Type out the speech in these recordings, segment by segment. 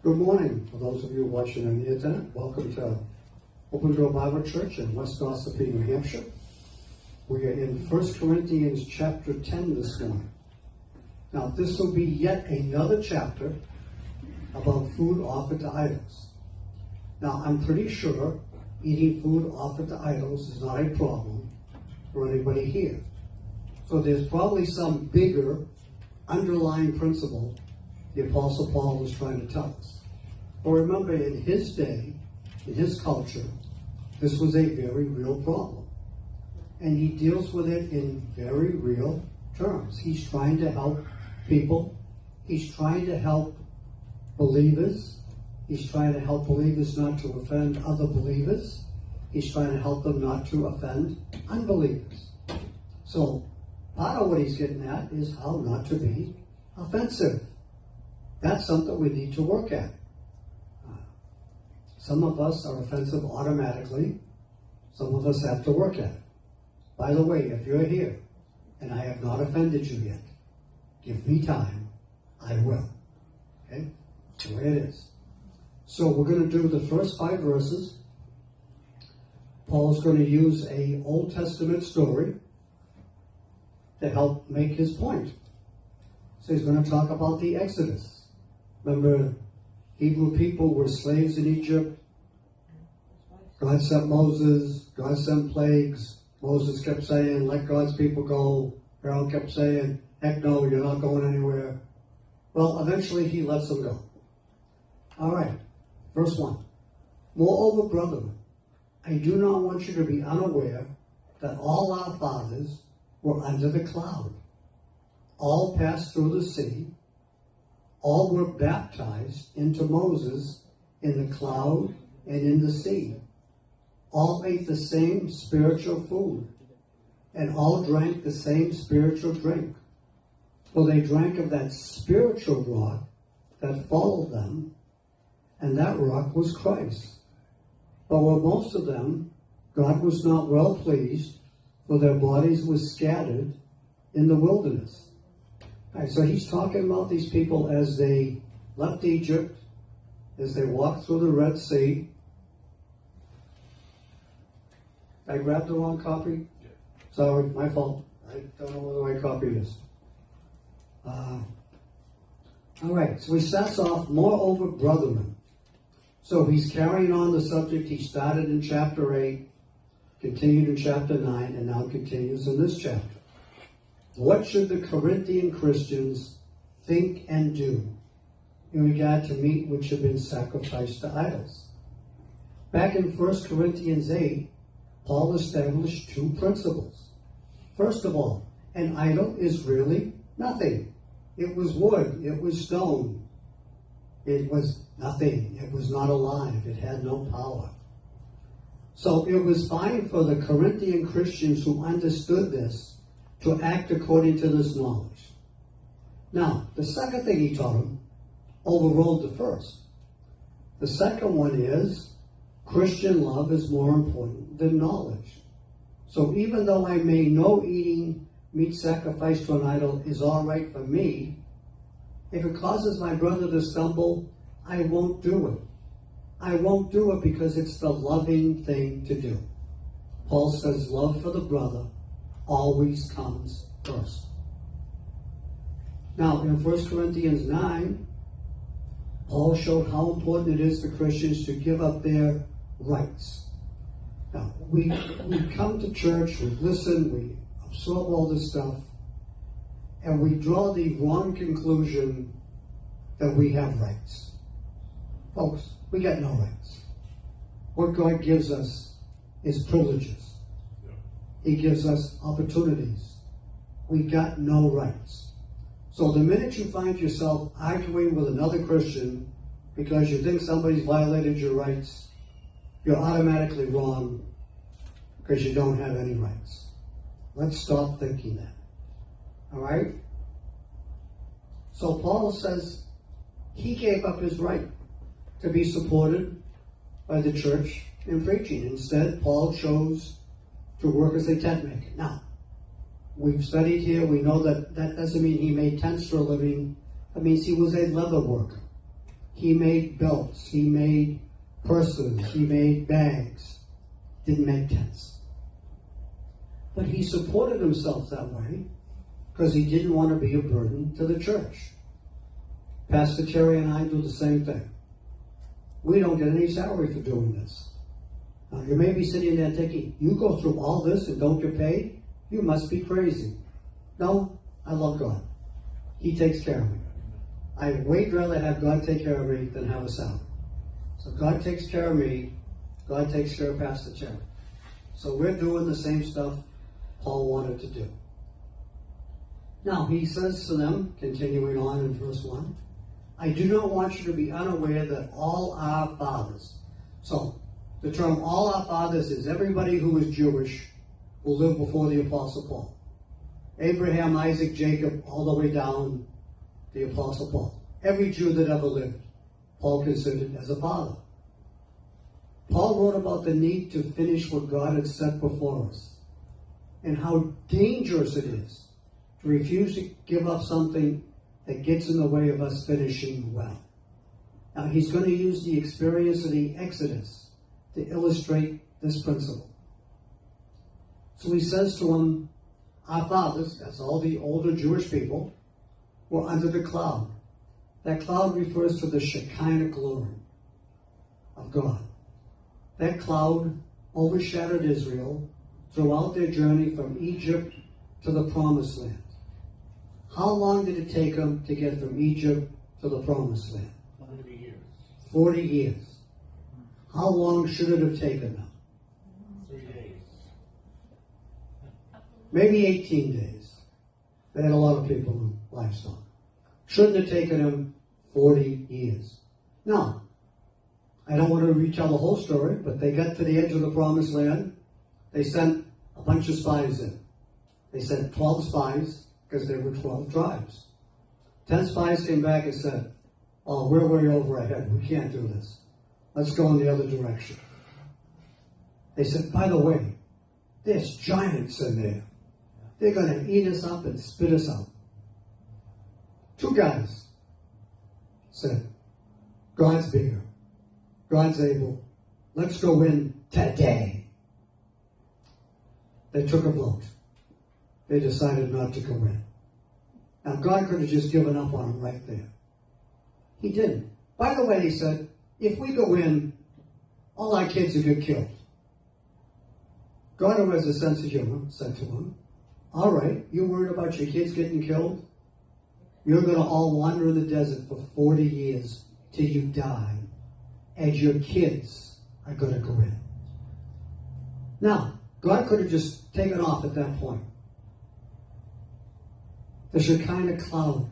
Good morning. For those of you watching on the internet, welcome to Open Door Bible Church in West Ossipee, New Hampshire. We are in 1 Corinthians chapter 10 this morning. Now, this will be yet another chapter about food offered to idols. Now, I'm pretty sure eating food offered to idols is not a problem for anybody here. So there's probably some bigger underlying principle the Apostle Paul was trying to tell us. But remember, in his day, in his culture, this was a very real problem. And he deals with it in very real terms. He's trying to help people. He's trying to help believers. He's trying to help believers not to offend other believers. He's trying to help them not to offend unbelievers. So part of what he's getting at is how not to be offensive. That's something we need to work at. Some of us are offensive automatically. Some of us have to work at it. By the way, if you're here and I have not offended you yet, give me time. I will. Okay? That's the way it is. So we're going to do the first 5 verses. Paul's going to use an Old Testament story to help make his point. So he's going to talk about the Exodus. Remember, Hebrew people were slaves in Egypt. God sent Moses. God sent plagues. Moses kept saying, let God's people go. Pharaoh kept saying, heck no, you're not going anywhere. Well, eventually he lets them go. All right, verse 1. Moreover, brethren, I do not want you to be unaware that all our fathers were under the cloud. All passed through the sea. All were baptized into Moses in the cloud and in the sea. All ate the same spiritual food, and all drank the same spiritual drink. For they drank of that spiritual rock that followed them, and that rock was Christ. But with most of them, God was not well pleased, for their bodies were scattered in the wilderness. All right, so he's talking about these people as they left Egypt, as they walked through the Red Sea. I grabbed the wrong copy. Sorry, my fault. I don't know where the right copy is. All right, so he starts off, moreover, brethren. So he's carrying on the subject he started in chapter 8, continued in chapter 9, and now continues in this chapter. What should the Corinthian Christians think and do in regard to meat which had been sacrificed to idols? Back in 1 Corinthians 8, Paul established 2 principles. First of all, an idol is really nothing. It was wood. It was stone. It was nothing. It was not alive. It had no power. So it was fine for the Corinthian Christians who understood this to act according to this knowledge. Now, the second thing he taught them overrode the first. The second one is Christian love is more important than knowledge. So even though I may know eating meat sacrificed to an idol is all right for me, if it causes my brother to stumble, I won't do it. I won't do it because it's the loving thing to do. Paul says love for the brother always comes first. Now, in 1 Corinthians 9, Paul showed how important it is for Christians to give up their rights. Now, we come to church, we listen, we absorb all this stuff, and we draw the wrong conclusion that we have rights. Folks, we got no rights. What God gives us is privileges. He gives us opportunities. We got no rights. So the minute you find yourself arguing with another Christian because you think somebody's violated your rights, you're automatically wrong because you don't have any rights. Let's stop thinking that. All right? So Paul says he gave up his right to be supported by the church in preaching. Instead, Paul chose to work as a tent maker. Now, we've studied here. We know that that doesn't mean he made tents for a living. It means he was a leather worker. He made belts. He made purses. He made bags. Didn't make tents. But he supported himself that way because he didn't want to be a burden to the church. Pastor Terry and I do the same thing. We don't get any salary for doing this. Now, you may be sitting there thinking, you go through all this and don't get paid? You must be crazy. No, I love God. He takes care of me. I'd way rather have God take care of me than have a salary. So God takes care of me. God takes care of Pastor Terry. So we're doing the same stuff Paul wanted to do. Now, he says to them, continuing on in verse 1, I do not want you to be unaware that all our fathers. So, the term all our fathers is everybody who was Jewish who lived before the Apostle Paul. Abraham, Isaac, Jacob, all the way down the Apostle Paul. Every Jew that ever lived, Paul considered as a father. Paul wrote about the need to finish what God had set before us and how dangerous it is to refuse to give up something that gets in the way of us finishing well. Now, he's going to use the experience of the Exodus to illustrate this principle. So he says to them, our fathers, that's all the older Jewish people, were under the cloud. That cloud refers to the Shekinah glory of God. That cloud overshadowed Israel throughout their journey from Egypt to the Promised Land. How long did it take them to get from Egypt to the Promised Land? 40 years. 40 years. How long should it have taken them? 3 days. Maybe 18 days. They had a lot of people in livestock. Shouldn't have taken them 40 years. Now, I don't want to retell the whole story, but they got to the edge of the Promised Land. They sent a bunch of spies in. They sent 12 spies because there were 12 tribes. 10 spies came back and said, oh, we're way over our head. We can't do this. Let's go in the other direction. They said, by the way, there's giants in there. They're going to eat us up and spit us out. 2 guys said, God's bigger. God's able. Let's go in today. They took a vote. They decided not to go in. Now, God could have just given up on them right there. He didn't. By the way, he said, if we go in, all our kids will get killed. God, who has a sense of humor, said to him, all right, you're worried about your kids getting killed? You're going to all wander in the desert for 40 years till you die, and your kids are going to go in. Now, God could have just taken off at that point. The Shekinah cloud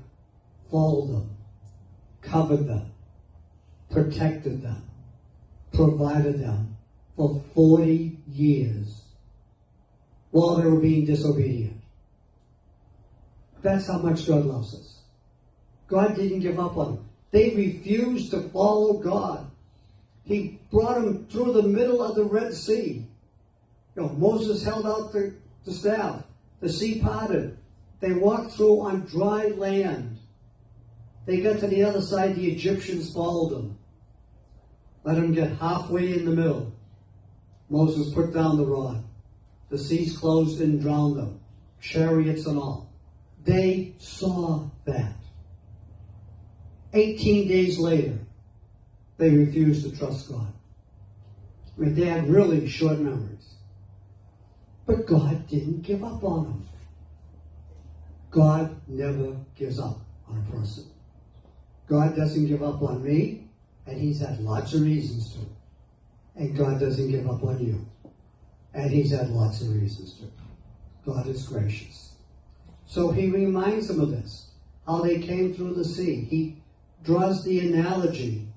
followed them, covered them, protected them, provided them for 40 years while they were being disobedient. That's how much God loves us. God didn't give up on them. They refused to follow God. He brought them through the middle of the Red Sea. Moses held out the staff. The sea parted. They walked through on dry land. They got to the other side. The Egyptians followed them. Let them get halfway in the middle. Moses put down the rod. The seas closed and drowned them. Chariots and all. They saw that. 18 days later, they refused to trust God. I mean, they had really short memories. But God didn't give up on them. God never gives up on a person. God doesn't give up on me, and he's had lots of reasons to. And God doesn't give up on you, and he's had lots of reasons to. God is gracious. So he reminds them of this, how they came through the sea. He draws the analogy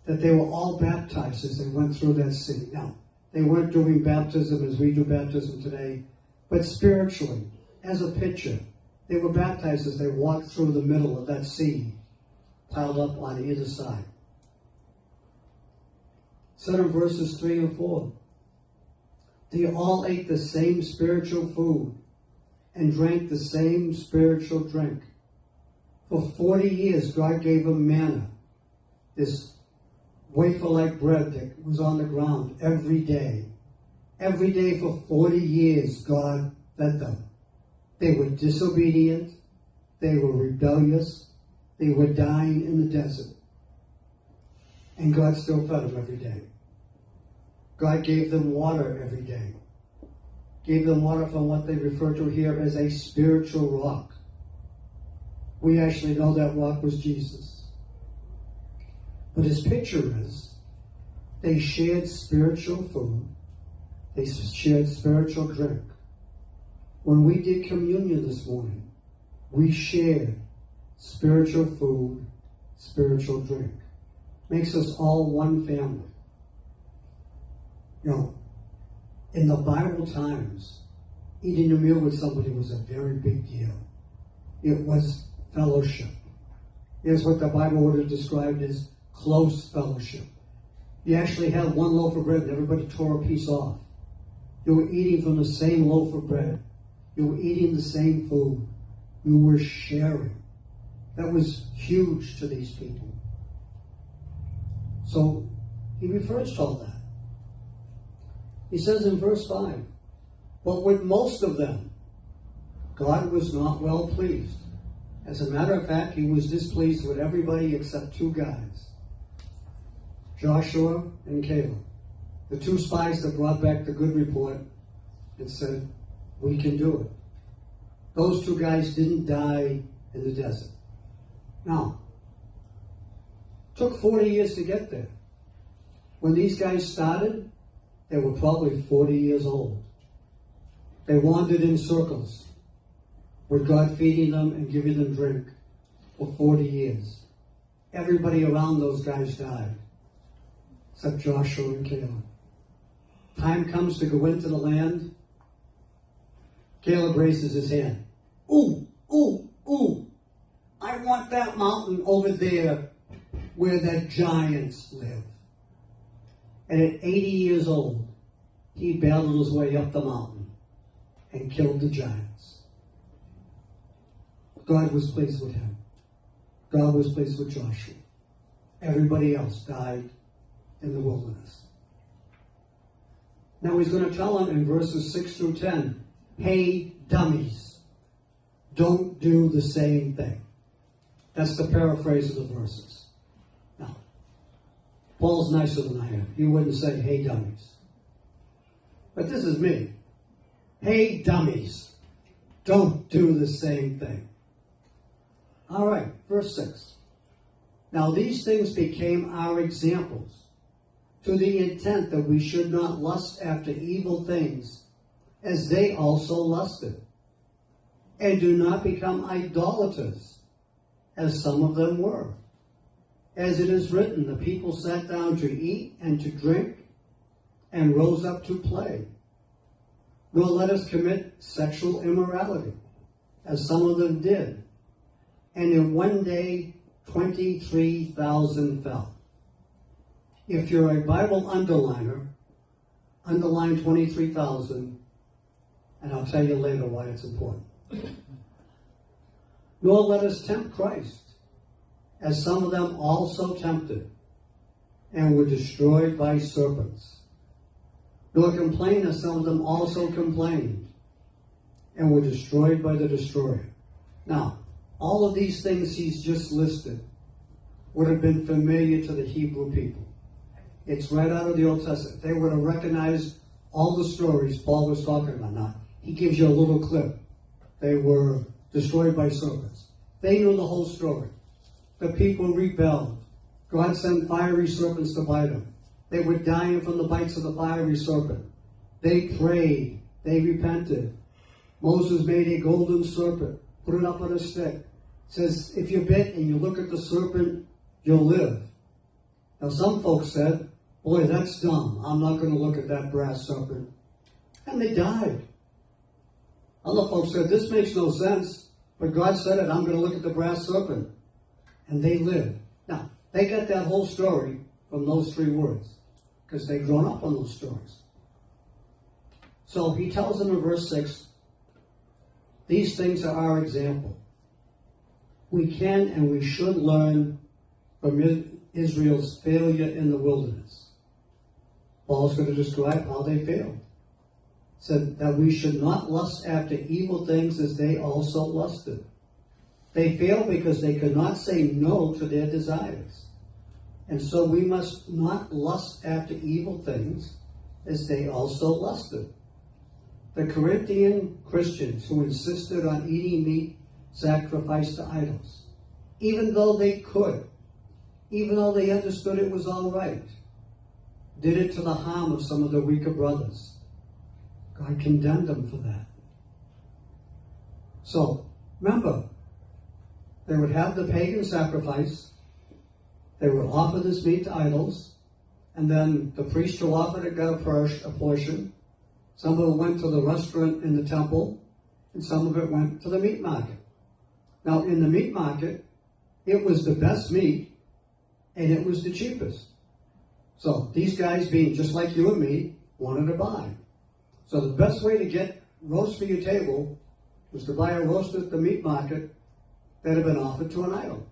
that they were all baptized as they went through that sea. Now, they weren't doing baptism as we do baptism today, but spiritually, as a picture, they were baptized as they walked through the middle of that sea, piled up on either side. Said in verses 3 and 4, they all ate the same spiritual food and drank the same spiritual drink. For 40 years, God gave them manna this wafer-like bread that was on the ground every day. Every day for 40 years, God fed them. They were disobedient. They were rebellious. They were dying in the desert. And God still fed them every day. God gave them water every day. Gave them water from what they refer to here as a spiritual rock. We actually know that rock was Jesus. But his picture is, they shared spiritual food. They shared spiritual drink. When we did communion this morning, we shared spiritual food, spiritual drink. Makes us all one family. You know, in the Bible times, eating a meal with somebody was a very big deal. It was fellowship. Here's what the Bible would have described as close fellowship. You actually had one loaf of bread and everybody tore a piece off. You were eating from the same loaf of bread. You were eating the same food. You were sharing. That was huge to these people. So he refers to all that. He says in verse 5, but with most of them, God was not well pleased. As a matter of fact, he was displeased with everybody except two guys, Joshua and Caleb, the two spies that brought back the good report and said, we can do it. Those two guys didn't die in the desert. Now, it took 40 years to get there. When these guys started, they were probably 40 years old. They wandered in circles with God feeding them and giving them drink for 40 years. Everybody around those guys died, except Joshua and Caleb. Time comes to go into the land. Caleb raises his hand. Ooh, ooh, ooh. I want that mountain over there where the giants live. And at 80 years old, he battled his way up the mountain and killed the giants. God was pleased with him. God was pleased with Joshua. Everybody else died in the wilderness. Now he's going to tell them in verses 6 through 10, hey, dummies, don't do the same thing. That's the paraphrase of the verses. Now, Paul's nicer than I am. He wouldn't say, hey, dummies. But this is me. Hey, dummies, don't do the same thing. All right, verse 6. Now these things became our examples, to the intent that we should not lust after evil things, as they also lusted. And do not become idolaters, as some of them were. As it is written, the people sat down to eat and to drink, and rose up to play. Nor let us commit sexual immorality, as some of them did. And in one day, 23,000 fell. If you're a Bible underliner, underline 23,000, and I'll tell you later why it's important. Nor let us tempt Christ, as some of them also tempted, and were destroyed by serpents. Nor complain, as some of them also complained, and were destroyed by the destroyer. Now, all of these things he's just listed would have been familiar to the Hebrew people. It's right out of the Old Testament. They would have recognized all the stories Paul was talking about. Now, he gives you a little clip. They were destroyed by serpents. They knew the whole story. The people rebelled. God sent fiery serpents to bite them. They were dying from the bites of the fiery serpent. They prayed. They repented. Moses made a golden serpent, put it up on a stick. It says, if you're bit and you look at the serpent, you'll live. Now some folks said, boy, that's dumb. I'm not going to look at that brass serpent. And they died. Other folks said, this makes no sense. But God said it, I'm going to look at the brass serpent. And they lived. Now, they got that whole story from those three words, because they've grown up on those stories. So he tells them in verse 6, these things are our example. We can and we should learn from Israel's failure in the wilderness. Paul's going to describe how they failed. Said that we should not lust after evil things as they also lusted. They failed because they could not say no to their desires. And so we must not lust after evil things as they also lusted. The Corinthian Christians who insisted on eating meat sacrificed to idols, even though they could, even though they understood it was all right, did it to the harm of some of the weaker brothers. God condemned them for that. So, remember, they would have the pagan sacrifice, they would offer this meat to idols, and then the priest who offered it got a portion. Some of it went to the restaurant in the temple, and some of it went to the meat market. Now, in the meat market, it was the best meat, and it was the cheapest. So, these guys, being just like you and me, wanted to buy. So the best way to get roast for your table was to buy a roast at the meat market that had been offered to an idol.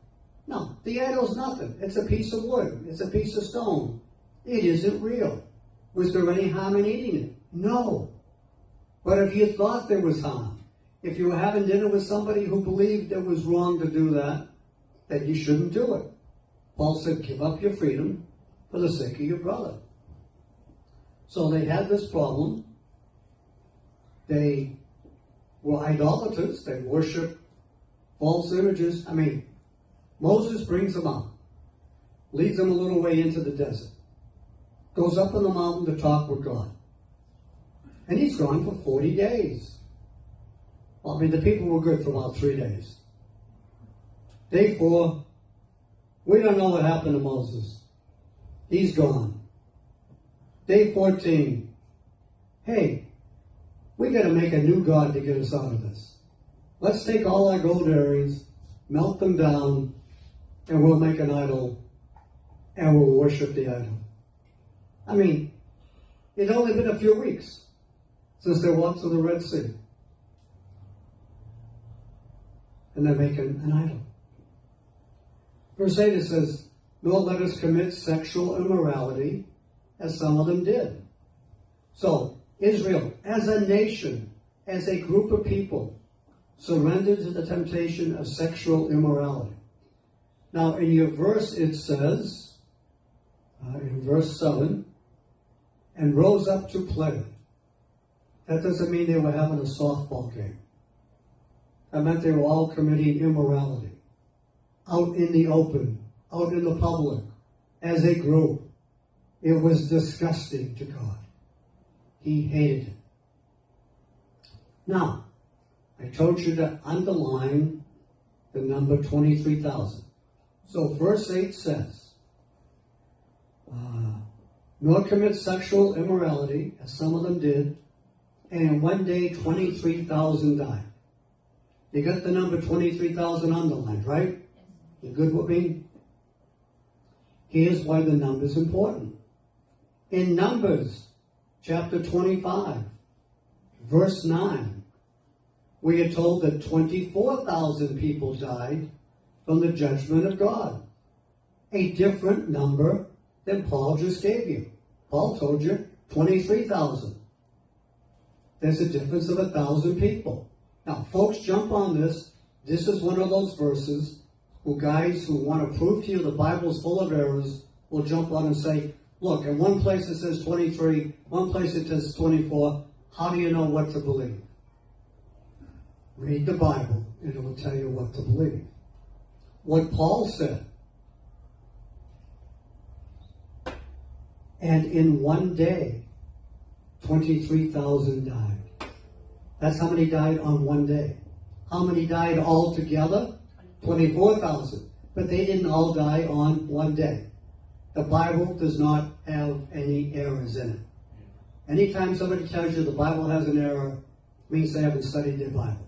No, the idol's nothing. It's a piece of wood. It's a piece of stone. It isn't real. Was there any harm in eating it? No. But if you thought there was harm, if you were having dinner with somebody who believed it was wrong to do that, then you shouldn't do it. Paul said, give up your freedom for the sake of your brother. So they had this problem. They were idolaters. They worshiped false images. I mean, Moses brings them out, leads them a little way into the desert, goes up on the mountain to talk with God. And he's gone for 40 days. Well, I mean, the people were good for about 3 days. Day 4, we don't know what happened to Moses. He's gone. Day 14, hey, we got to make a new God to get us out of this. Let's take all our gold earrings, melt them down, and we'll make an idol, and we'll worship the idol. I mean, it'd only been a few weeks since they walked through the Red Sea. And they're making an idol. Verse 8, it says, nor let us commit sexual immorality, as some of them did. So, Israel, as a nation, as a group of people, surrendered to the temptation of sexual immorality. Now, in your verse, it says, in verse 7, and rose up to play. That doesn't mean they were having a softball game. That meant they were all committing immorality. Out in the open, out in the public, as a group. It was disgusting to God. He hated it. Now, I told you to underline the number 23,000. So verse 8 says, nor commit sexual immorality, as some of them did, and in one day 23,000 died. You got the number 23,000 underlined, right? You good with me? Here's why the number's important. In Numbers, chapter 25, verse 9, we are told that 24,000 people died from the judgment of God. A different number than Paul just gave you. Paul told you 23,000. There's a difference of 1,000 people. Now, folks, jump on this. This is one of those verses who guys who want to prove to you the Bible's full of errors will jump on and say, look, in one place it says 23, one place it says 24. How do you know what to believe? Read the Bible, and it will tell you what to believe. What Paul said, and in one day, 23,000 died. That's how many died on one day. How many died altogether? 24,000. But they didn't all die on one day. The Bible does not have any errors in it. Anytime somebody tells you the Bible has an error, it means they haven't studied their Bible.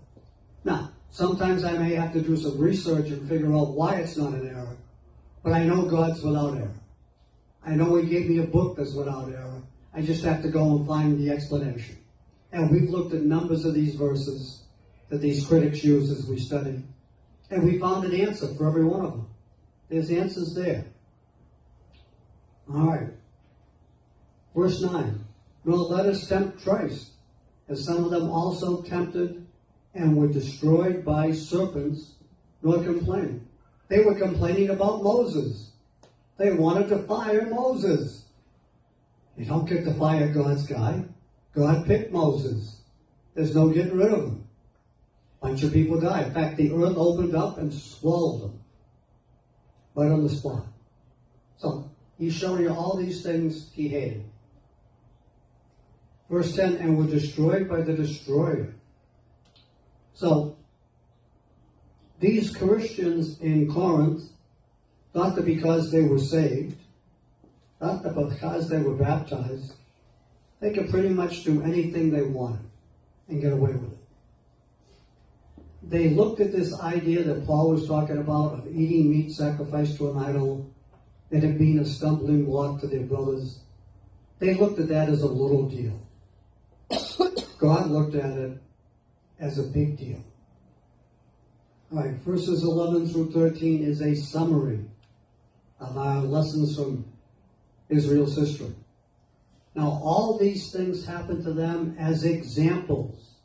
Now, sometimes I may have to do some research and figure out why it's not an error, but I know God's without error. I know He gave me a book that's without error. I just have to go and find the explanation. And we've looked at numbers of these verses that these critics use as we study, and we found an answer for every one of them. There's answers there. All right. Verse 9. Nor let us tempt Christ, as some of them also tempted and were destroyed by serpents, nor complain. They were complaining about Moses. They wanted to fire Moses. You don't get to fire God's guy. God picked Moses. There's no getting rid of him. A bunch of people died. In fact, the earth opened up and swallowed them. Right on the spot. So, he's showing you all these things he hated. Verse 10, and were destroyed by the destroyer. So, these Christians in Corinth thought that because they were saved, thought that because they were baptized, they could pretty much do anything they wanted and get away with it. They looked at this idea that Paul was talking about of eating meat sacrificed to an idol and it being a stumbling block to their brothers. They looked at that as a little deal. God looked at it as a big deal. All right, verses 11 through 13 is a summary of our lessons from Israel's history. Now, all these things happened to them as examples,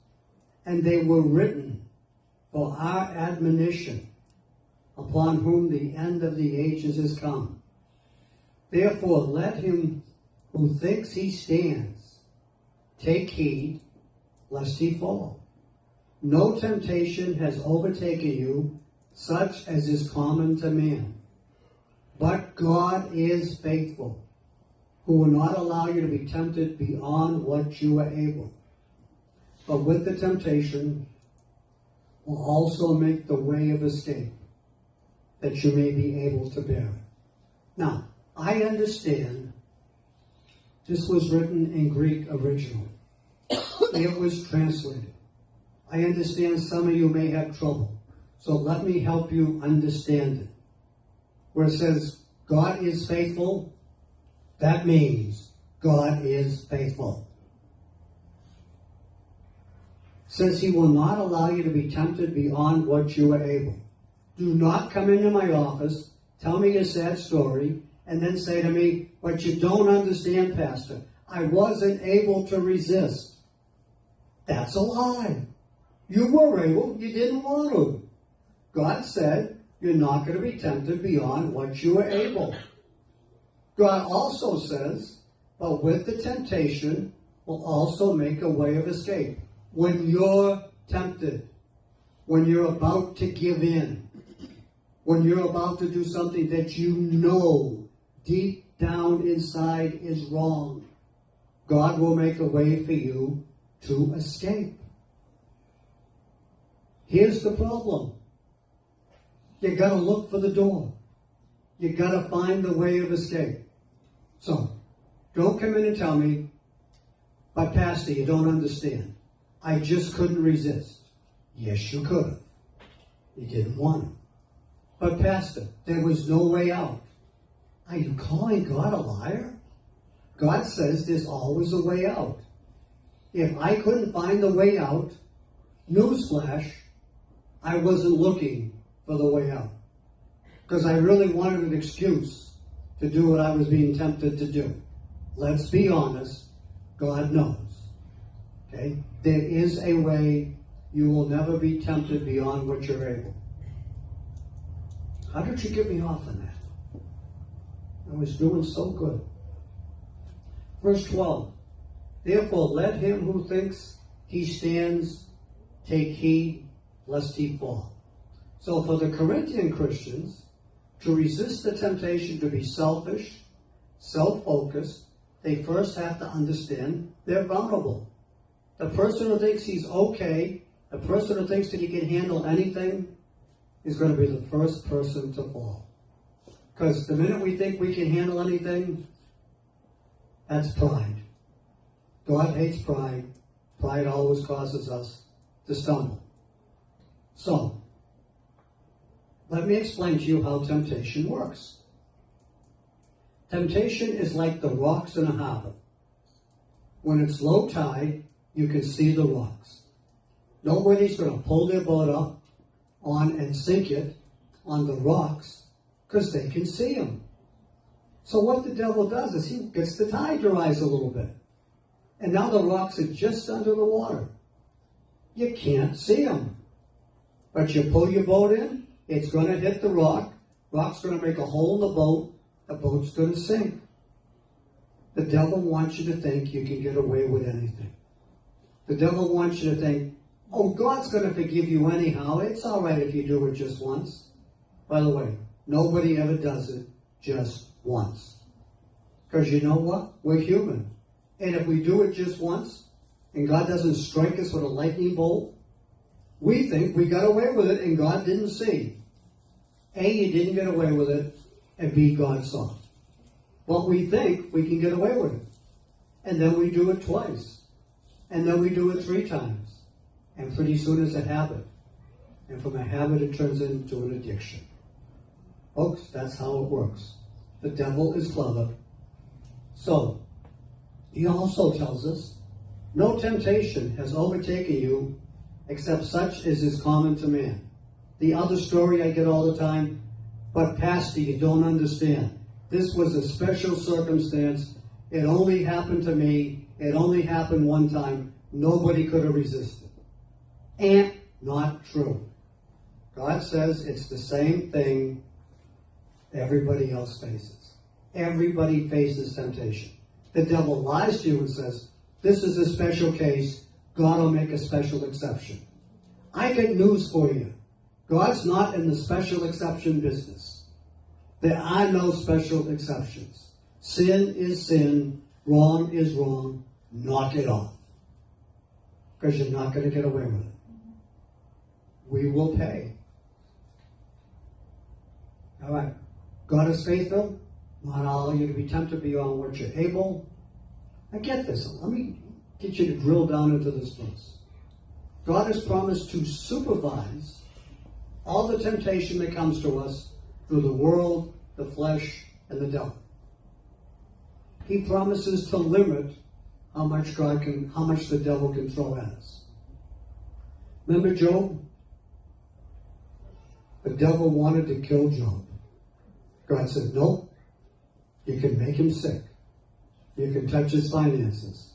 and they were written for our admonition, upon whom the end of the ages is come. Therefore, let him who thinks he stands take heed, lest he fall. No temptation has overtaken you, such as is common to man. But God is faithful, who will not allow you to be tempted beyond what you are able. But with the temptation will also make the way of escape, that you may be able to bear it. Now, I understand this was written in Greek originally. It was translated. I understand some of you may have trouble, so let me help you understand it. Where it says, God is faithful, that means God is faithful. It says he will not allow you to be tempted beyond what you are able. Do not come into my office, tell me a sad story, and then say to me, but you don't understand, Pastor. I wasn't able to resist. That's a lie. You were able, you didn't want to. God said, you're not going to be tempted beyond what you are able. God also says, but with the temptation will also make a way of escape. When you're tempted, when you're about to give in, when you're about to do something that you know deep down inside is wrong, God will make a way for you to escape. Here's the problem. You got to look for the door. You got to find the way of escape. So, don't come in and tell me, but Pastor, you don't understand. I just couldn't resist. Yes, you could have. You didn't want to. But Pastor, there was no way out. Are you calling God a liar? God says there's always a way out. If I couldn't find the way out, newsflash, I wasn't looking for the way out. Because I really wanted an excuse to do what I was being tempted to do. Let's be honest, God knows. Okay? There is a way. You will never be tempted beyond what you're able. How did you get me off on that? I was doing so good. Verse 12. Therefore, let him who thinks he stands take heed lest he fall. So for the Corinthian Christians, to resist the temptation to be selfish, self-focused, they first have to understand they're vulnerable. The person who thinks he's okay, the person who thinks that he can handle anything, is going to be the first person to fall. Because the minute we think we can handle anything, that's pride. God hates pride. Pride always causes us to stumble. So, let me explain to you how temptation works. Temptation is like the rocks in a harbor. When it's low tide, you can see the rocks. Nobody's going to pull their boat up on and sink it on the rocks because they can see them. So what the devil does is he gets the tide to rise a little bit. And now the rocks are just under the water. You can't see them. But you pull your boat in, it's going to hit the rock. Rock's going to make a hole in the boat's going to sink. The devil wants you to think you can get away with anything. The devil wants you to think, oh, God's going to forgive you anyhow. It's all right if you do it just once. By the way, nobody ever does it just once. Because you know what? We're human. And if we do it just once, and God doesn't strike us with a lightning bolt, we think we got away with it and God didn't see. A, you didn't get away with it, and B, God saw. But we think we can get away with it. And then we do it twice. And then we do it 3 times. And pretty soon it's a habit. And from a habit it turns into an addiction. Folks, that's how it works. The devil is clever. So, he also tells us, no temptation has overtaken you except such as is common to man. The other story I get all the time, but Pastor, you don't understand. This was a special circumstance. It only happened to me. It only happened one time. Nobody could have resisted. And not true. God says it's the same thing everybody else faces. Everybody faces temptation. The devil lies to you and says, this is a special case. God will make a special exception. I get news for you. God's not in the special exception business. There are no special exceptions. Sin is sin. Wrong is wrong. Knock it off. Because you're not going to get away with it. We will pay. All right. God is faithful. Not all of you to be tempted beyond what you're able. I get this. Let me get you to drill down into this verse. God has promised to supervise all the temptation that comes to us through the world, the flesh, and the devil. He promises to limit how much the devil can throw at us. Remember Job? The devil wanted to kill Job. God said, nope. You can make him sick. You can touch his finances.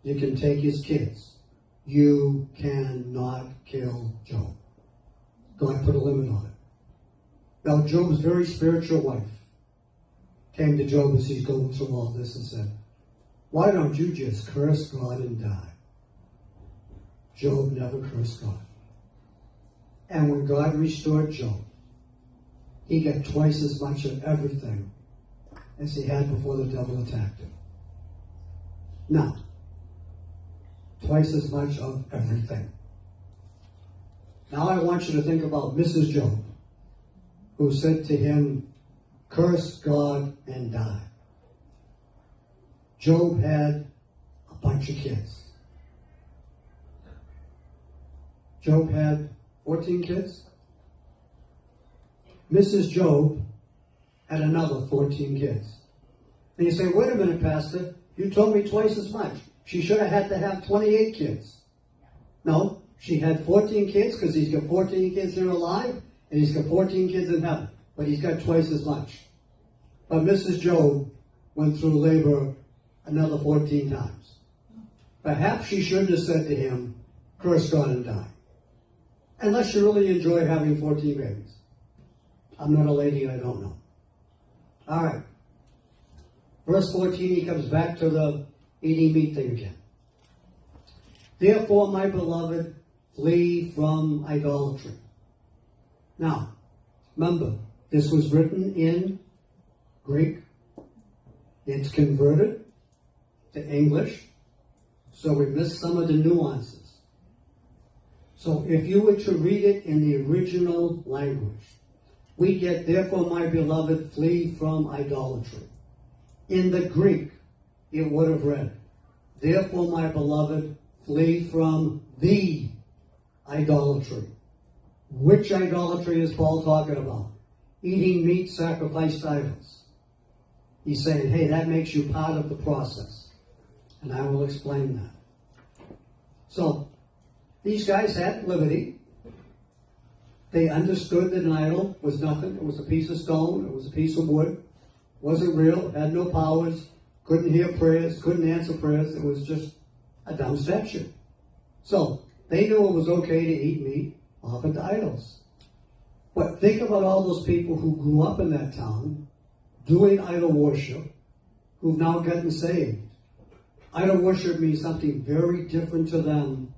You can take his kids. You cannot kill Job. God put a limit on it. Now, Job's very spiritual wife came to Job as he's going through all this and said, why don't you just curse God and die? Job never cursed God. And when God restored Job, he got twice as much of everything as he had before the devil attacked him. Now, twice as much of everything. Now I want you to think about Mrs. Job, who said to him, curse God and die. Job had a bunch of kids. Job had 14 kids. Mrs. Job had another 14 kids. And you say, wait a minute, Pastor, you told me twice as much. She should have had to have 28 kids. No, she had 14 kids because he's got 14 kids here alive and he's got 14 kids in heaven. But he's got twice as much. But Mrs. Job went through labor another 14 times. Perhaps she shouldn't have said to him, curse God and die. Unless you really enjoy having 14 babies. I'm not a lady, I don't know. All right. Verse 14, he comes back to the eating meat thing again. Therefore, my beloved, flee from idolatry. Now, remember, this was written in Greek. It's converted to English, so we missed some of the nuances. So if you were to read it in the original language, we get, therefore, my beloved, flee from idolatry. In the Greek, it would have read, therefore, my beloved, flee from the idolatry. Which idolatry is Paul talking about? Eating meat sacrificed to idols. He's saying, hey, that makes you part of the process. And I will explain that. So, these guys had liberty. They understood that an idol was nothing. It was a piece of stone. It was a piece of wood. wasn't real, had no powers, couldn't hear prayers, couldn't answer prayers. It was just a dumb statue. So they knew it was okay to eat meat offered to idols. But think about all those people who grew up in that town doing idol worship, who've now gotten saved. Idol worship means something very different to them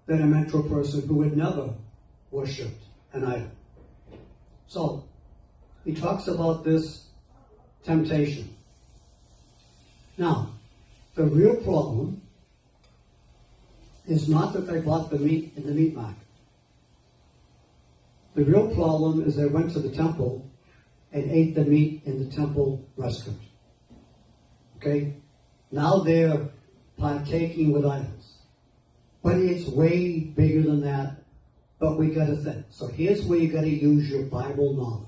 than a metro person who had never worshipped an idol. So he talks about this temptation. Now, the real problem is not that they bought the meat in the meat market. The real problem is they went to the temple and ate the meat in the temple restaurant. Okay? Now they're partaking with idols. But it's way bigger than that. But we got to think. So here's where you got to use your Bible knowledge.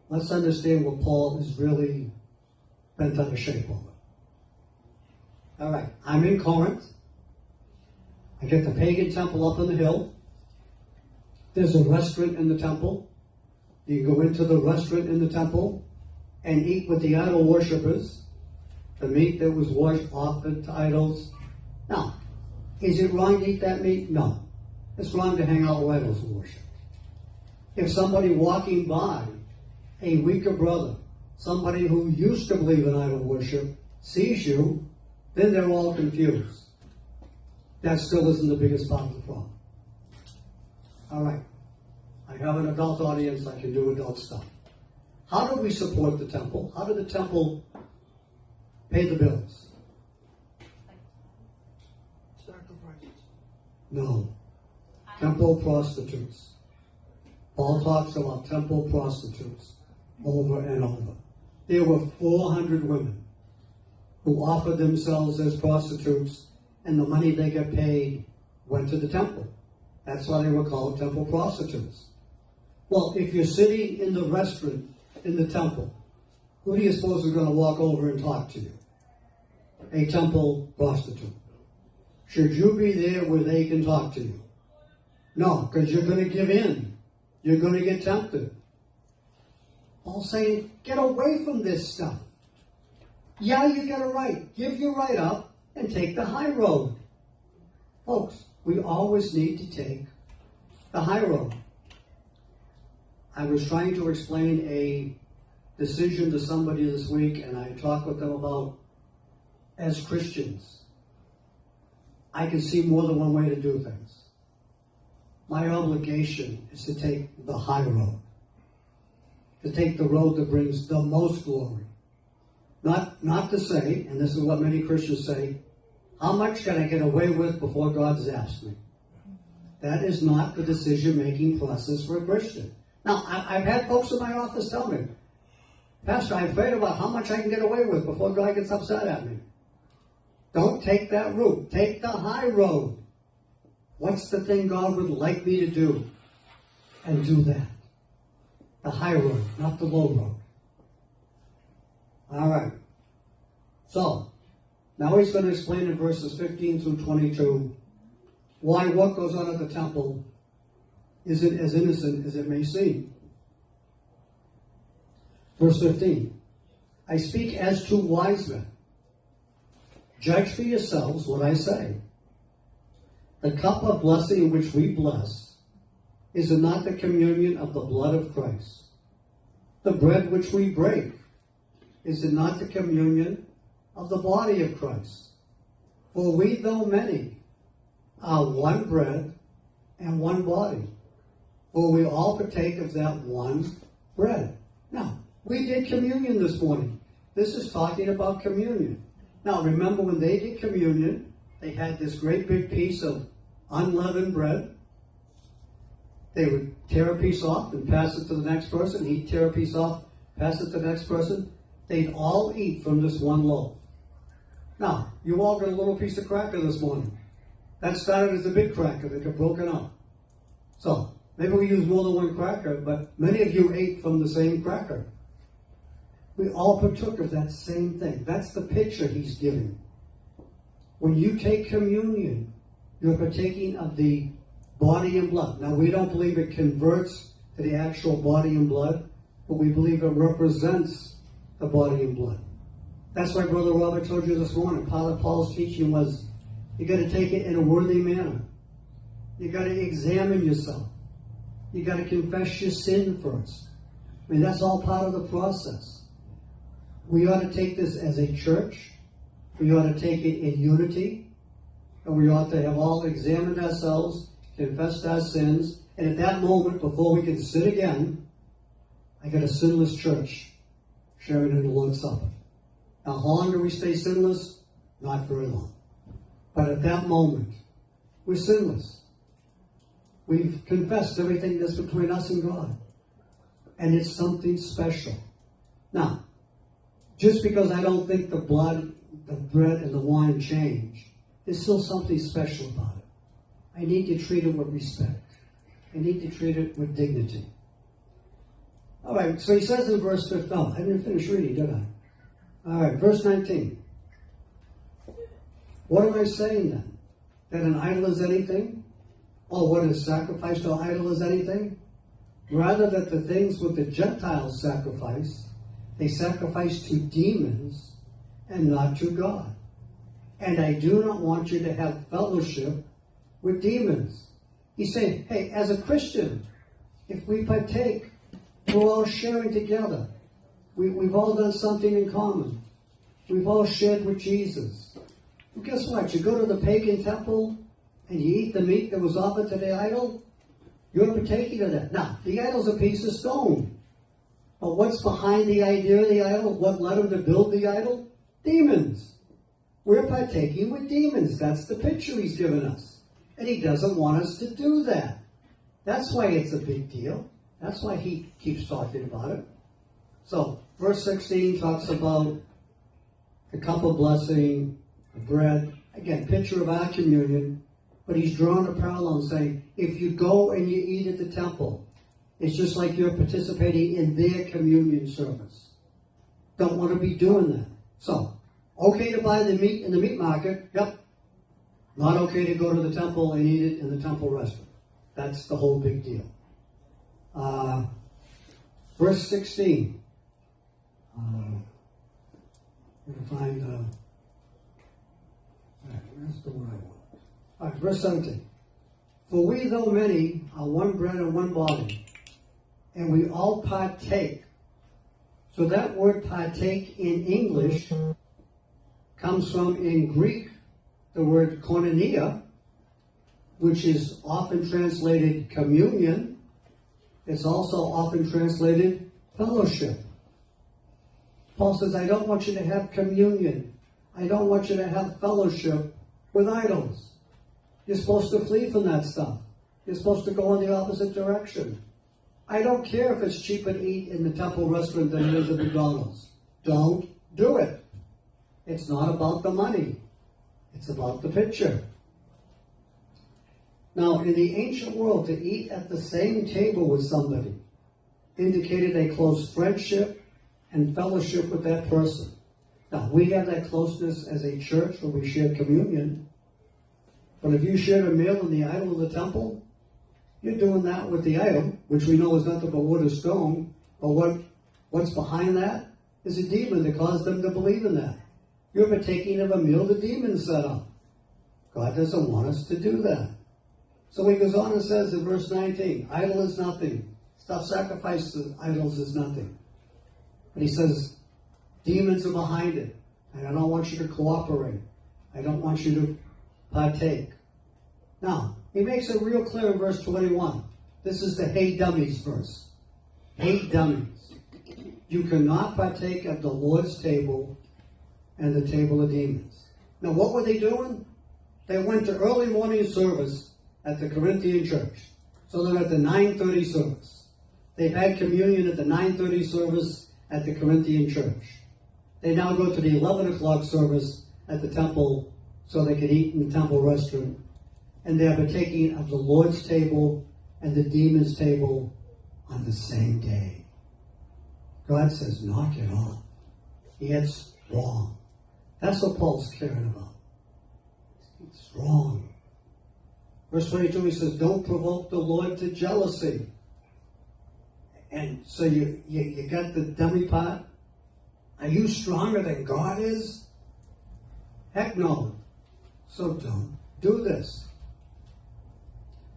Let's understand what Paul is really bent out of shape over. All right, I'm in Corinth. I get the pagan temple up on the hill. There's a restaurant in the temple. You can go into the restaurant in the temple and eat with the idol worshippers, the meat that was offered to idols. Now, is it wrong to eat that meat? No. It's wrong to hang out with idols and worship. If somebody walking by, a weaker brother, somebody who used to believe in idol worship, sees you, then they're all confused. That still isn't the biggest part of the problem. All right. I have an adult audience. I can do adult stuff. How do we support the temple? How did the temple pay the bills? Sacrifices. No. Temple prostitutes. Paul talks about temple prostitutes over and over. There were 400 women who offered themselves as prostitutes, and the money they got paid went to the temple. That's why they were called temple prostitutes. Well, if you're sitting in the restaurant in the temple, who do you suppose is going to walk over and talk to you? A temple prostitute. Should you be there where they can talk to you? No, because you're going to give in. You're going to get tempted. Paul's saying, get away from this stuff. Yeah, you get a right. Give your right up and take the high road. Folks, we always need to take the high road. I was trying to explain a decision to somebody this week, and I talked with them about, as Christians, I can see more than one way to do things. My obligation is to take the high road, to take the road that brings the most glory. Not to say, and this is what many Christians say, how much can I get away with before God zaps me? That is not the decision-making process for a Christian. Now, I've had folks in my office tell me, Pastor, I'm afraid about how much I can get away with before God gets upset at me. Don't take that route. Take the high road. What's the thing God would like me to do? And do that. The high road, not the low road. All right. So, now he's going to explain in verses 15 through 22 why what goes on at the temple isn't as innocent as it may seem. Verse 15. I speak as to wise men. Judge for yourselves what I say. The cup of blessing which we bless, is it not the communion of the blood of Christ? The bread which we break, is it not the communion of the body of Christ? For we, though many, are one bread and one body. For we all partake of that one bread. Now, we did communion this morning. This is talking about communion. Now, remember when they did communion, they had this great big piece of unleavened bread. They would tear a piece off and pass it to the next person. He'd tear a piece off, pass it to the next person. They'd all eat from this one loaf. Now, you all got a little piece of cracker this morning. That started as a big cracker that got broken up. So, maybe we use more than one cracker, but many of you ate from the same cracker. We all partook of that same thing. That's the picture he's giving. When you take communion, you're partaking of the body and blood. Now, we don't believe it converts to the actual body and blood, but we believe it represents the body and blood. That's why Brother Robert told you this morning, part of Paul's teaching was you got to take it in a worthy manner. You got to examine yourself. You got to confess your sin first. I mean, that's all part of the process. We ought to take this as a church. We ought to take it in unity. And we ought to have all examined ourselves, confessed our sins. And at that moment, before we can sit again, I got a sinless church sharing in the Lord's Supper. Now, how long do we stay sinless? Not very long. But at that moment, we're sinless. We've confessed everything that's between us and God. And it's something special. Now, just because I don't think the blood, the bread, and the wine change, there's still something special about it. I need to treat it with respect. I need to treat it with dignity. All right, so he says in verse 15, oh, I didn't finish reading, did I? All right, verse 19. What am I saying then? That an idol is anything? Or what is sacrificed to an idol is anything? Rather that the things which the Gentiles sacrifice, they sacrifice to demons and not to God. And I do not want you to have fellowship with demons. He's saying, hey, as a Christian, if we partake, we're all sharing together. We've all done something in common. We've all shared with Jesus. And guess what? You go to the pagan temple and you eat the meat that was offered to the idol, you're partaking of that. Now, the idol's a piece of stone. But what's behind the idea of the idol? What led him to build the idol? Demons. We're partaking with demons. That's the picture he's given us. And he doesn't want us to do that. That's why it's a big deal. That's why he keeps talking about it. So, verse 16 talks about the cup of blessing, the bread. Again, picture of our communion. But he's drawn a parallel and saying, if you go and you eat at the temple, it's just like you're participating in their communion service. Don't want to be doing that. So, okay to buy the meat in the meat market, yep. Not okay to go to the temple and eat it in the temple restaurant. That's the whole big deal. Verse 16. I'm going to find, that's the one I want. All right, verse 17. For we, though many, are one bread and one body, and we all partake. So that word partake in English comes from, in Greek, the word koinonia, which is often translated communion. It's also often translated fellowship. Paul says, I don't want you to have communion. I don't want you to have fellowship with idols. You're supposed to flee from that stuff. You're supposed to go in the opposite direction. I don't care if it's cheaper to eat in the temple restaurant than it is at McDonald's. Don't do it. It's not about the money. It's about the picture. Now, in the ancient world, to eat at the same table with somebody indicated a close friendship and fellowship with that person. Now, we have that closeness as a church where we share communion. But if you shared a meal in the idol of the temple, you're doing that with the idol, which we know is nothing but wood or stone. But what's behind that is a demon that caused them to believe in that. You're partaking of a meal the demon set up. God doesn't want us to do that. So he goes on and says in verse 19, idol is nothing. Stuff sacrificed to idols is nothing. But he says, demons are behind it. And I don't want you to cooperate. I don't want you to partake. Now, he makes it real clear in verse 21. This is the hey dummies verse. Hey dummies. You cannot partake of the Lord's table and the table of demons. Now, what were they doing? They went to early morning service at the Corinthian church. So they're at the 9:30 service. They've had communion at the 9:30 service at the Corinthian church. They now go to the 11 o'clock service at the temple so they can eat in the temple restaurant. And they're partaking of the Lord's table and the demon's table on the same day. God says, knock it off. It's wrong. That's what Paul's caring about. It's wrong. Verse 22, he says, don't provoke the Lord to jealousy. And so you got the dummy part. Are you stronger than God is? Heck no. So don't do this.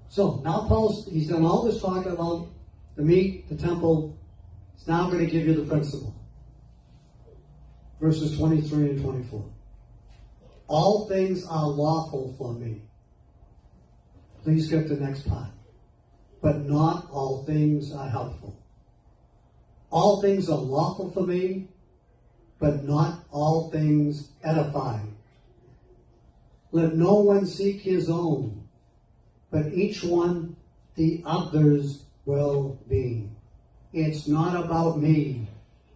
So now he's done all this talk about the meat, the temple. He's now going to give you the principle. Verses 23 and 24. All things are lawful for me. Please get the next part. But not all things are helpful. All things are lawful for me, but not all things edify. Let no one seek his own, but each one the other's well-being. It's not about me.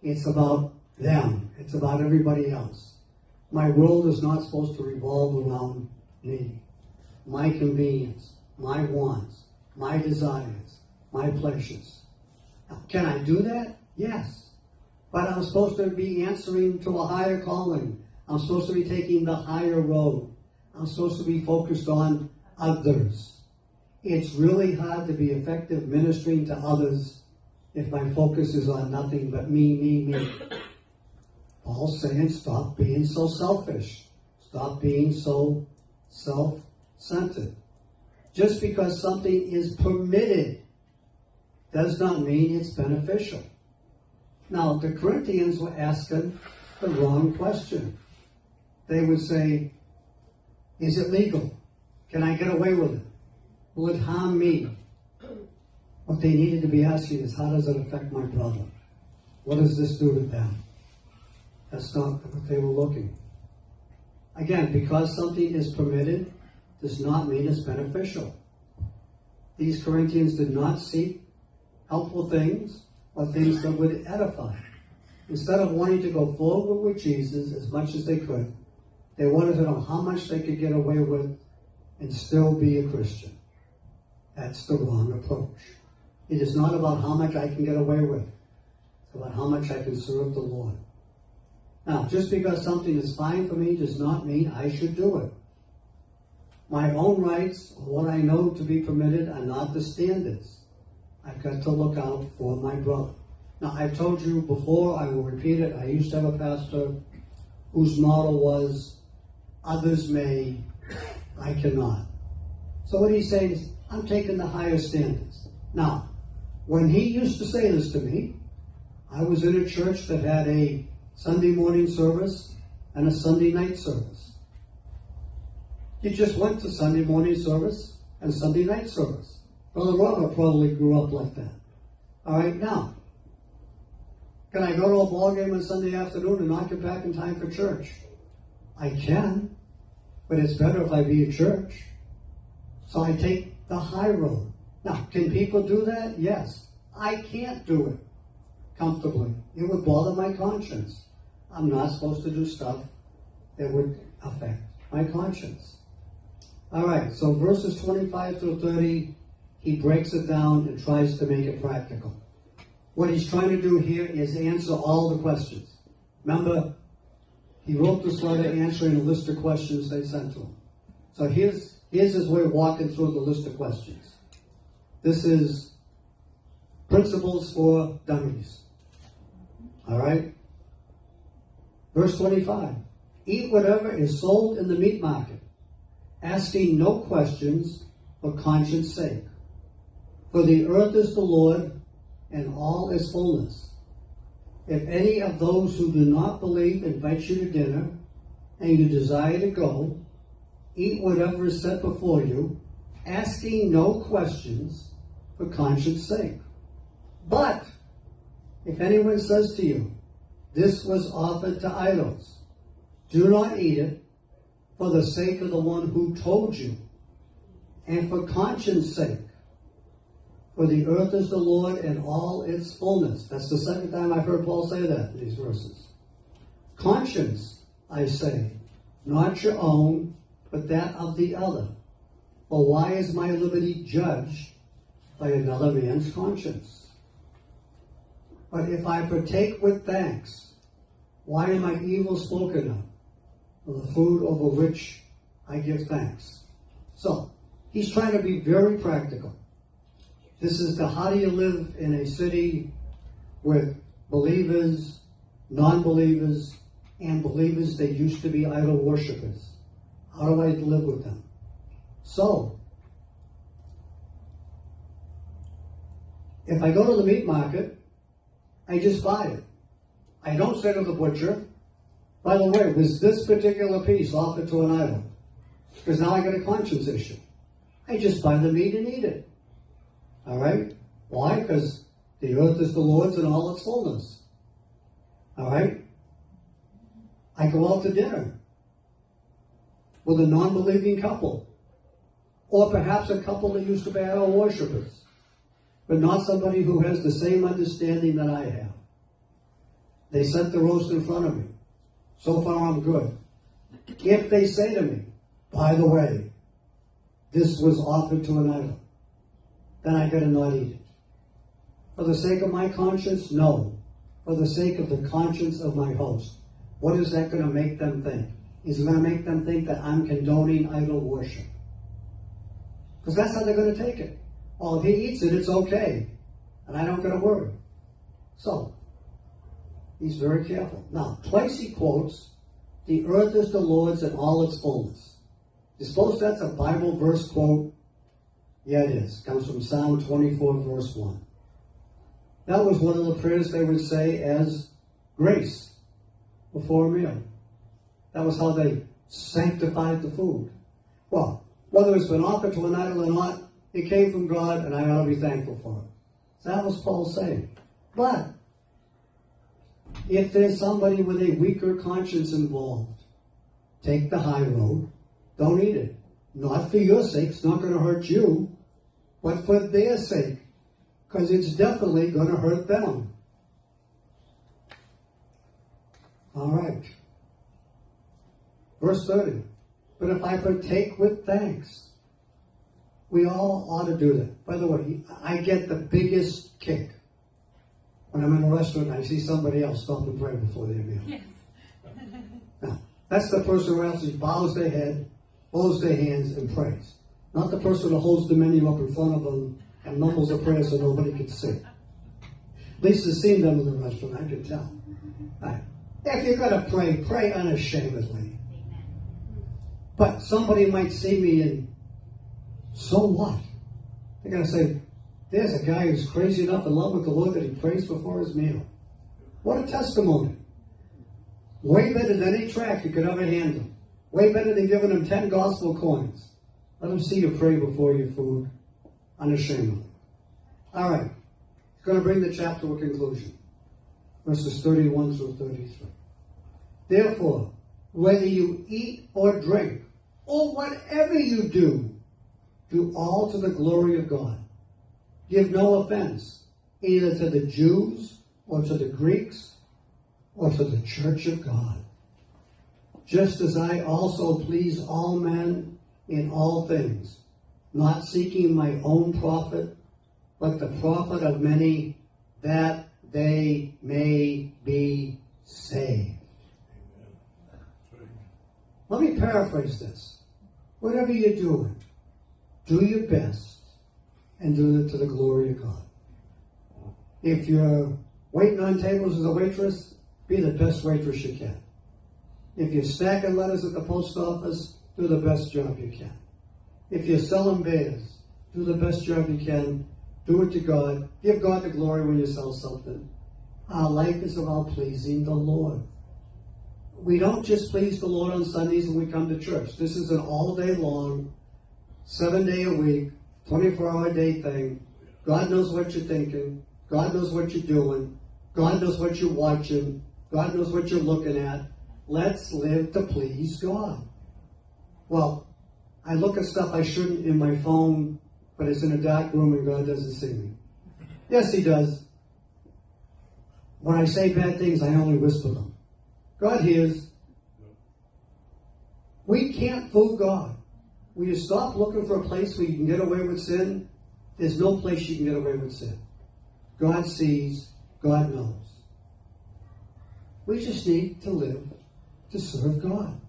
It's about them. It's about everybody else. My world is not supposed to revolve around me. My convenience, my wants, my desires, my pleasures. Now, can I do that? Yes. But I'm supposed to be answering to a higher calling. I'm supposed to be taking the higher road. I'm supposed to be focused on others. It's really hard to be effective ministering to others if my focus is on nothing but me. Paul's saying, stop being so selfish. Stop being so self-centered. Just because something is permitted does not mean it's beneficial. Now, the Corinthians were asking the wrong question. They would say, is it legal? Can I get away with it? Will it harm me? What they needed to be asking is, how does it affect my brother? What does this do to them? That's not what they were looking. Again, because something is permitted does not mean it's beneficial. These Corinthians did not seek helpful things or things that would edify. Instead of wanting to go forward with Jesus as much as they could, they wanted to know how much they could get away with and still be a Christian. That's the wrong approach. It is not about how much I can get away with. It's about how much I can serve the Lord. Now, just because something is fine for me does not mean I should do it. My own rights, or what I know to be permitted, are not the standards. I've got to look out for my brother. Now, I've told you before, I will repeat it. I used to have a pastor whose motto was, others may, I cannot. So what he's saying is, I'm taking the higher standards. Now, when he used to say this to me, I was in a church that had a Sunday morning service and a Sunday night service. You just went to Sunday morning service and Sunday night service. Brother Robert probably grew up like that. All right, now, can I go to a ball game on Sunday afternoon and not get back in time for church? I can, but it's better if I be at church. So I take the high road. Now, can people do that? Yes. I can't do it comfortably. It would bother my conscience. I'm not supposed to do stuff that would affect my conscience. All right, so verses 25 through 30, he breaks it down and tries to make it practical. What he's trying to do here is answer all the questions. Remember, he wrote this letter answering a list of questions they sent to him. So here's his way of walking through the list of questions. This is principles for dummies. All right? Verse 25. Eat whatever is sold in the meat market, asking no questions for conscience sake. For the earth is the Lord and all its fullness. If any of those who do not believe invite you to dinner, and you desire to go, eat whatever is set before you, asking no questions for conscience sake. But if anyone says to you, this was offered to idols, do not eat it for the sake of the one who told you, and for conscience sake. For the earth is the Lord and all its fullness. That's the second time I've heard Paul say that in these verses. Conscience, I say, not your own, but that of the other. For why is my liberty judged by another man's conscience? But if I partake with thanks, why am I evil spoken of? For the food over which I give thanks. So, he's trying to be very practical. This is the how do you live in a city with believers non-believers, and believers that used to be idol worshippers. How do I live with them? So, if I go to the meat market, I just buy it. I don't say to the butcher, by the way, was this particular piece offered to an idol? Because now I got a conscience issue. I just buy the meat and eat it. All right? Why? Because the earth is the Lord's in all its fullness. All right? I go out to dinner with a non-believing couple. Or perhaps a couple that used to be idol worshippers. But not somebody who has the same understanding that I have. They set the roast in front of me. So far I'm good. If they say to me, by the way, this was offered to an idol, then I gotta not eat it. For the sake of my conscience? No. For the sake of the conscience of my host. What is that gonna make them think? Is it gonna make them think that I'm condoning idol worship? Because that's how they're gonna take it. Well, if he eats it, it's okay. And I don't gotta worry. So, he's very careful. Now, twice he quotes, the earth is the Lord's in all its fullness. You suppose that's a Bible verse quote? Yeah, it is. It comes from Psalm 24, verse 1. That was one of the prayers they would say as grace before a meal. That was how they sanctified the food. Well, whether it's been offered to an idol or not, it came from God, and I ought to be thankful for it. So that was Paul saying. But if there's somebody with a weaker conscience involved, take the high road. Don't eat it. Not for your sake. It's not going to hurt you. But for their sake. Because it's definitely going to hurt them. All right. Verse 30. But if I partake with thanks. We all ought to do that. By the way, I get the biggest kick when I'm in a restaurant and I see somebody else stop and pray before their meal. Yes. Now, that's the person who actually bows their head, folds their hands, and prays. Not the person who holds the menu up in front of them and mumbles a prayer so nobody can see. At least I've seen them in the restaurant, I can tell. Right. If you're going to pray, pray unashamedly. But somebody might see me and, so what? They're going to say, there's a guy who's crazy enough in love with the Lord that he prays before his meal. What a testimony. Way better than any tract you could ever hand him. Way better than giving him 10 gospel coins. Let him see you pray before your food unashamedly. All right. It's going to bring the chapter to a conclusion. Verses 31 through 33. Therefore, whether you eat or drink, or whatever you do all to the glory of God. Give no offense, either to the Jews, or to the Greeks, or to the church of God. Just as I also please all men in all things, not seeking my own profit, but the profit of many, that they may be saved. Let me paraphrase this. Whatever you're doing, do your best and do it to the glory of God. If you're waiting on tables as a waitress, be the best waitress you can. If you're stacking letters at the post office, do the best job you can. If you're selling beers, do the best job you can. Do it to God. Give God the glory when you sell something. Our life is about pleasing the Lord. We don't just please the Lord on Sundays when we come to church. This is an all day long, 7 day a week, 24-hour day thing. God knows what you're thinking. God knows what you're doing. God knows what you're watching. God knows what you're looking at. Let's live to please God. Well, I look at stuff I shouldn't in my phone, but it's in a dark room and God doesn't see me. Yes, He does. When I say bad things, I only whisper them. God hears. We can't fool God. When you stop looking for a place where you can get away with sin, there's no place you can get away with sin. God sees, God knows. We just need to live to serve God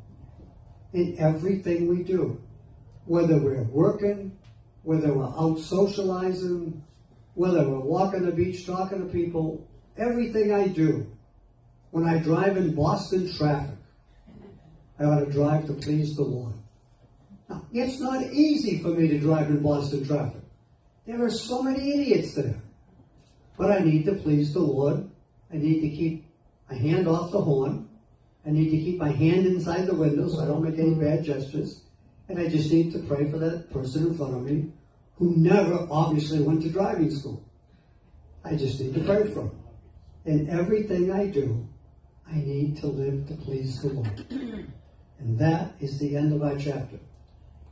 in everything we do. Whether we're working, whether we're out socializing, whether we're walking the beach talking to people, everything I do, When I drive in Boston traffic, I ought to drive to please the Lord. Now, it's not easy for me to drive in Boston traffic. There are so many idiots there. But I need to please the Lord. I need to keep my hand off the horn. I need to keep my hand inside the window so I don't make any bad gestures. And I just need to pray for that person in front of me who never obviously went to driving school. I just need to pray for him. In everything I do, I need to live to please the Lord. And that is the end of our chapter.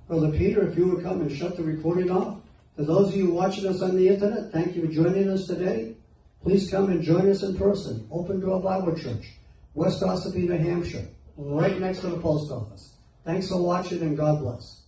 Brother Peter, if you would come and shut the recording off. For those of you watching us on the internet, thank you for joining us today. Please come and join us in person. Open Door Bible Church, West Ossipee, New Hampshire, right next to the post office. Thanks for watching and God bless.